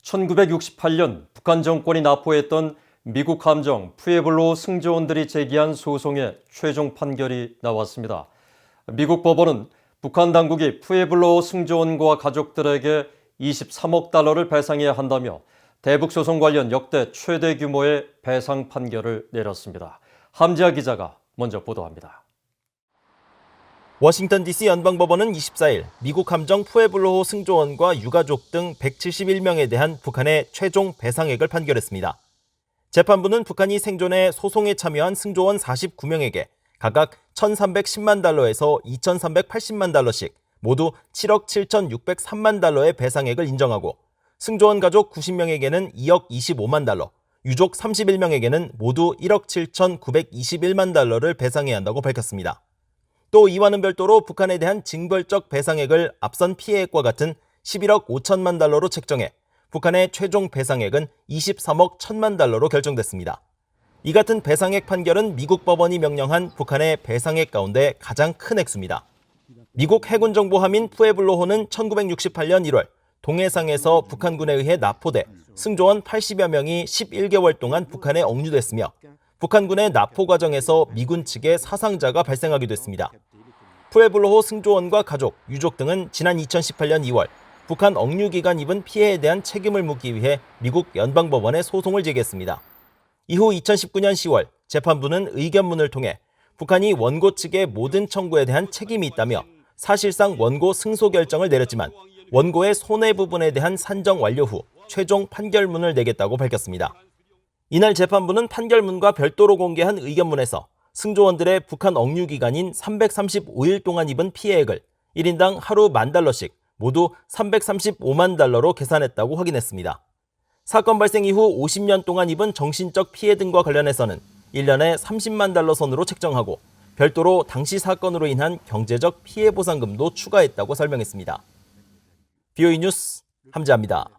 1968년 북한 정권이 납포했던 미국 함정 푸에블로 승조원들이 제기한 소송의 최종 판결이 나왔습니다. 미국 법원은 북한 당국이 푸에블로 승조원과 가족들에게 23억 달러를 배상해야 한다며 대북 소송 관련 역대 최대 규모의 배상 판결을 내렸습니다. 함지아 기자가 먼저 보도합니다. 워싱턴 DC 연방법원은 24일 미국 함정 푸에블로호 승조원과 유가족 등 171명에 대한 북한의 최종 배상액을 판결했습니다. 재판부는 북한이 생존해 소송에 참여한 승조원 49명에게 각각 1,310만 달러에서 2,380만 달러씩 모두 7억 7,603만 달러의 배상액을 인정하고 승조원 가족 90명에게는 2억 25만 달러, 유족 31명에게는 모두 1억 7,921만 달러를 배상해야 한다고 밝혔습니다. 또 이와는 별도로 북한에 대한 징벌적 배상액을 앞선 피해액과 같은 11억 5천만 달러로 책정해 북한의 최종 배상액은 23억 1천만 달러로 결정됐습니다. 이 같은 배상액 판결은 미국 법원이 명령한 북한의 배상액 가운데 가장 큰 액수입니다. 미국 해군 정보함인 푸에블로호는 1968년 1월 동해상에서 북한군에 의해 납포돼 승조원 80여 명이 11개월 동안 북한에 억류됐으며 북한군의 납포 과정에서 미군 측에 사상자가 발생하기도 했습니다. 푸에블로호 승조원과 가족, 유족 등은 지난 2018년 2월 북한 억류 기간 입은 피해에 대한 책임을 묻기 위해 미국 연방법원에 소송을 제기했습니다. 이후 2019년 10월 재판부는 의견문을 통해 북한이 원고 측의 모든 청구에 대한 책임이 있다며 사실상 원고 승소 결정을 내렸지만 원고의 손해 부분에 대한 산정 완료 후 최종 판결문을 내겠다고 밝혔습니다. 이날 재판부는 판결문과 별도로 공개한 의견문에서 승조원들의 북한 억류 기간인 335일 동안 입은 피해액을 1인당 하루 $10,000씩 모두 335만 달러로 계산했다고 확인했습니다. 사건 발생 이후 50년 동안 입은 정신적 피해 등과 관련해서는 1년에 30만 달러 선으로 책정하고 별도로 당시 사건으로 인한 경제적 피해 보상금도 추가했다고 설명했습니다. BOE 뉴스 함지아입니다.